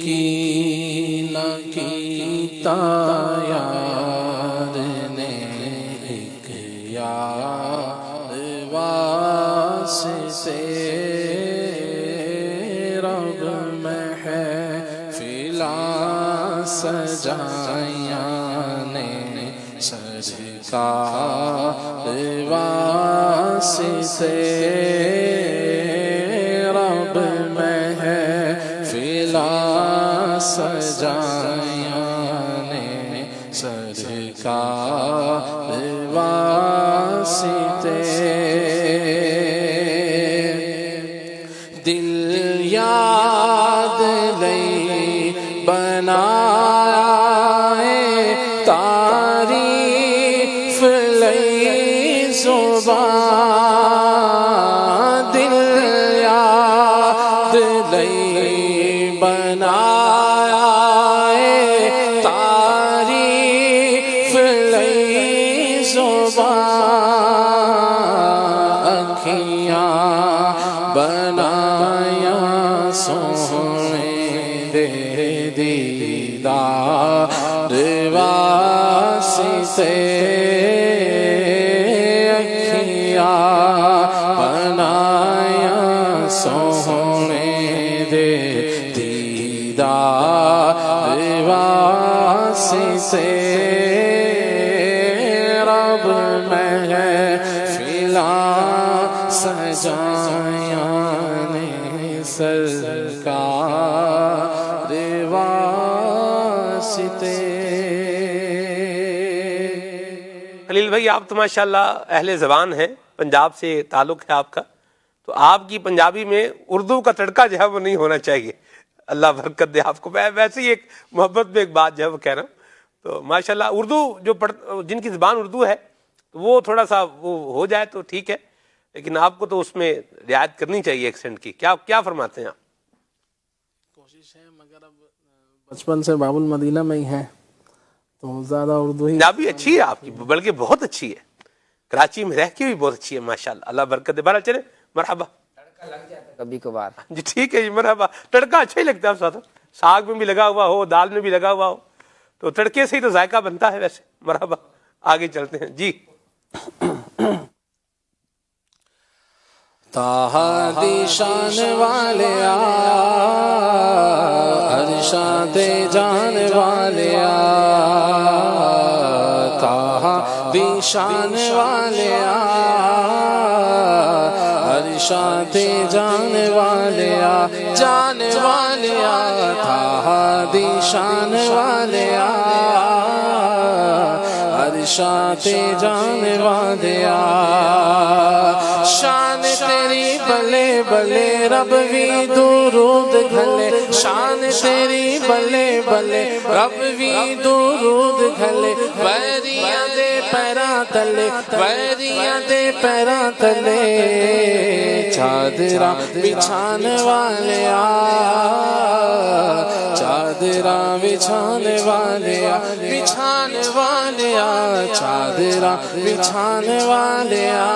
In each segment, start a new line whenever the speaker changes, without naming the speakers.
کی نہ کیتا یار نے ایک یار واسطے رب محفلاں سجائیاں نے سرکار واسطے رب محفلاں سجائیاں نے سرکار واسطے دل یاد لئی بنائے تعریف لئی زبان دل یاد لئی بنائے تعریف لئی زبان اکھیاں بنایا سونے دے دیدار واسطے اکھیاں بنایا سونے دے دیدار واسطے رب محفلاں سجائیاں نے سرکار واسطے۔
خلیل بھائی آپ تو ماشاءاللہ اہل زبان ہیں، پنجاب سے تعلق ہے آپ کا، تو آپ کی پنجابی میں اردو کا تڑکا جو ہے وہ نہیں ہونا چاہیے، اللہ برکت دے آپ کو۔ میں ویسے ہی ایک محبت میں ایک بات جو ہے وہ کہہ رہا ہوں، تو ماشاءاللہ اردو جو جن کی زبان اردو ہے وہ تھوڑا سا وہ ہو جائے تو ٹھیک ہے، لیکن آپ کو تو اس میں رعایت کرنی چاہیے ایکسنٹ کی۔ کیا فرماتے ہیں آپ؟
کوشش ہے مگر اب بچپن سے باب المدینہ میں ہی ہے تو زیادہ اردو ہی۔
پنجابی اچھی ہے آپ کی، بلکہ بہت اچھی ہے، کراچی میں رہ کے بھی بہت اچھی ہے ماشاءاللہ، اللہ برکت دے۔ بہرحال چلے، مرحبا۔
تڑکا لگ جاتا ہے کبھی کبھار
جی ٹھیک ہے جی، مرحبا۔ تڑکا اچھا ہی لگتا ہے، ساتھ ساگ میں بھی لگا ہوا ہو، دال میں بھی لگا ہوا ہو، تو تڑکے سے ہی تو ذائقہ بنتا ہے ویسے۔ مرحبا، آگے چلتے ہیں جی۔
طٰہٰ دی شان والیا، ارشاد جان والیا، طٰہٰ دی شان والیا، ارشاد جان والیا، جان والیا، طٰہٰ دی شان والیا، ارشاد جان والیا، شان تیری بلے بلے رب وی درود گھلے، شان تیری بلے بلے رب وی درود گھلے، ویریاں دے پیراں تلے، ویریاں دے پیراں تلے، چادراں بچھان والیا، چادراں بچھان والیا، بچھان والیا، چادراں بچھان والیا،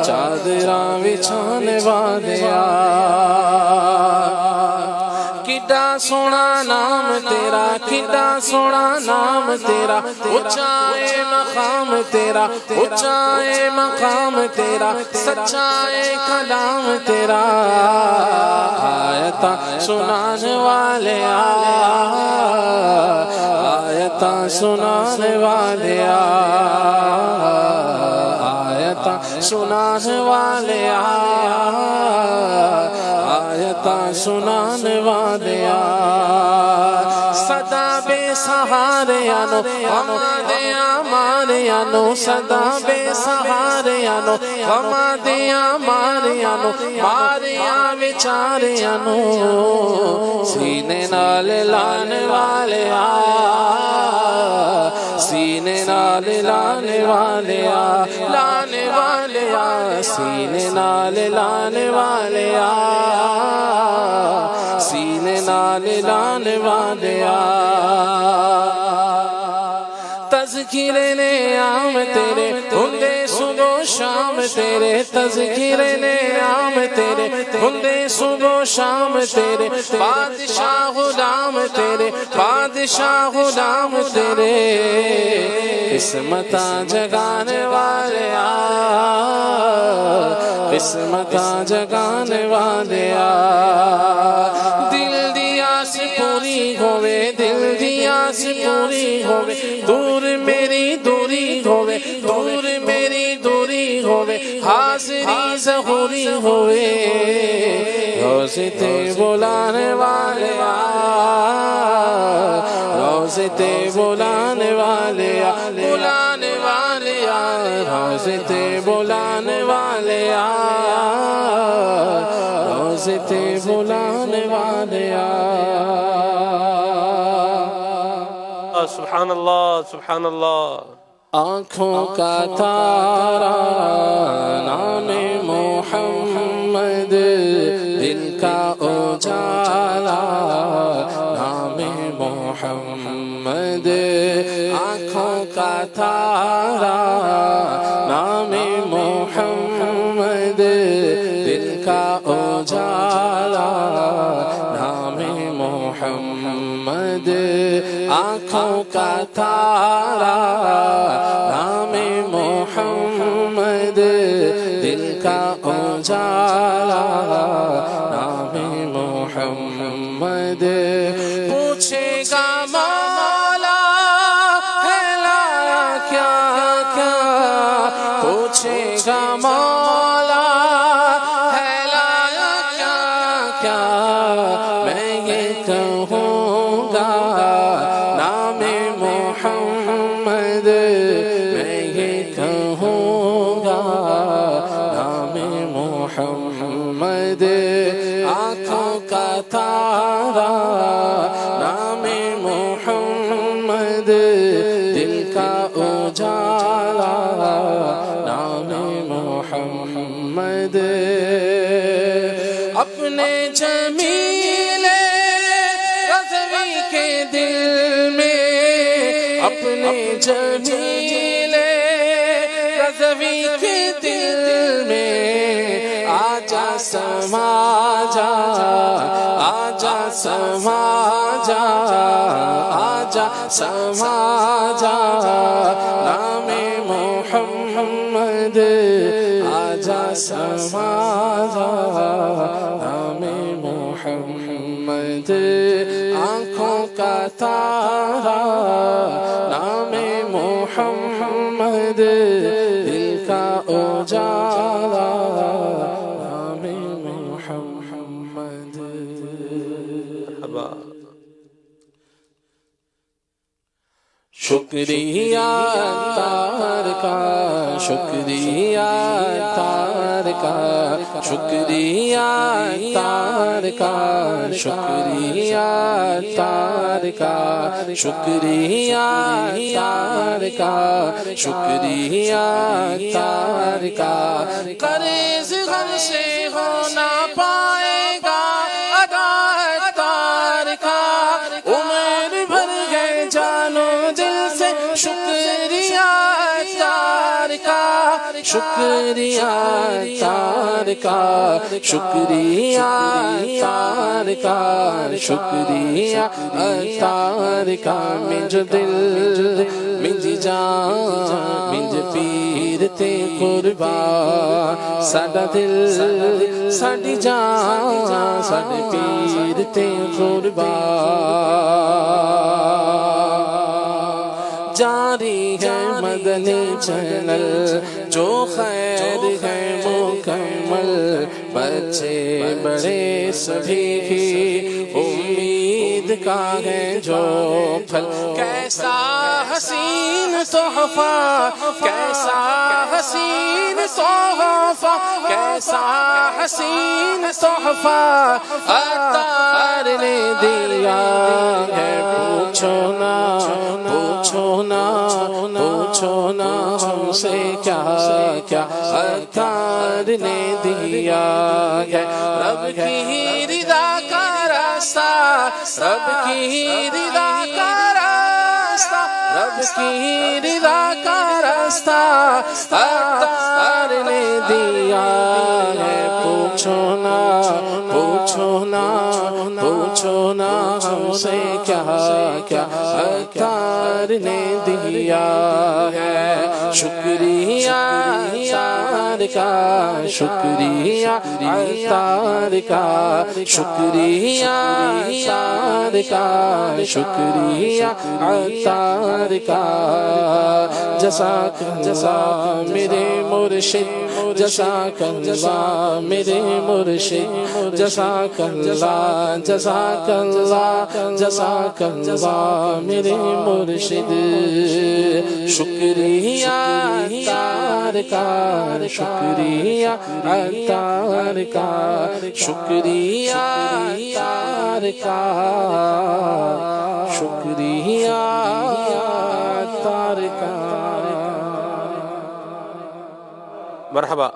چادراں بچھان والیا، کڈا سونا نام تیرا، کڈا سونا نام تیرا، اونچا اے مقام تیرا، اونچا اے مقام تیرا، سچا اے کلام تیرا، آیتاں سنان والیا، آیتاں سنان والیا، آیتاں سنان والیا، آیتاں سنان والیا، صدا بے سہاریانو غماں دیاں ماریانو، صدا بے سہاریانو غماں دیاں ماریانو، ماریاں وچاریانو، سینے نال لان والیا، سینے نال لان والیا، لان والیا، سینے نال لان والیا، سینے نال لان والیا، تذکرے نے عام تیرے ہندے صبح شام تیرے تذکرے نعام تیرے ہندے صبح و شام تیرے بادشاہ غلام تیرے بادشاہ غلام تیرے قسمتاں جگانے والے قسمتاں جگانے والے دل دیا سے پوری ہوئے دل دیا سے پوری ہوئے دور میری دوری ہوئے دور میری دوری ہوئے حاضری ظہوری ہوئے روزے تے بلانے والے روزے تے بلانے والے بلانے والے روزے تے بلانے والے روزے تے بلانے والے
سبحان اللہ سبحان اللہ
آنکھوں کا تارا نام محمد دل کا اجالا نام محمد آنکھوں کا تارا نام محمد دل کا اجالا نام محمد آنکھوں کا تارا نام محمد دل کا اجالا نام محمد پوچھے گا مولا ہے لایا کیا کیا پوچھے گا مولا ہے لایا کیا کیا میں یہ کہوں گا نام محمد میں یہ کہوں گا نام محمد آنکھوں کا تارا نام محمد دل کا اجالا نام محمد اپنے جمیل رضوی کے دل میں اپنے جمیل رضوی کے دل میں آجا سما جا آجا سما جا آجا سما جا نام محمد آجا سما جا نام محمد آنکھوں کا تارا نام محمد دل کا اجالا نام محمد شکریہ تار کا شکریہ تار کا شکریہ تار کا شکریہ تار کا شکریہ تار کا شکریہ تار کا قرض غم سے ہونا پائے گا ادا تار کا عمر بھر گئے جانو دل سے شکریہ تار کا شکریہ تار کا شکریہ تار کا شکریہ تار کا منج دل منج جان منج پیر تے قربان ساڈا دل ساڈی جان ساڈے پیر تے قربان جاری ہے مدنی چینل جو خیر ہے مکمل بچے بڑے سبھی کی امید کا ہے جو پھل کیسا حسین تحفہ کیسا حسین تحفہ کیسا حسین تحفہ عطار نے دیا ہے پوچھو نا پوچھو نا پوچھو نا ہم سے کیا کیا عطار نے دیا ہے رب کی رضا کا راستہ رب کی رضا کا راستہ رب کی رضا کا راستہ راستہ اختیار نے دیا ہے، پوچھو نا پوچھو نا پوچھو نا ہم سے کیا کیا اختیار نے دیا ہے۔ شکریہ یار کا، شکریہ یار کا، شکریہ یار کا، شکریہ یار کا، جزاک اللہ میرے مرشد، جزاک اللہ میرے مرشد، جزاک اللہ جزاک اللہ جزاک اللہ میرے مرشد۔ شکریہ یار کا، شکریہ یار کا، شکریہ یار کا، شکریہ یار کا۔
مرحبا۔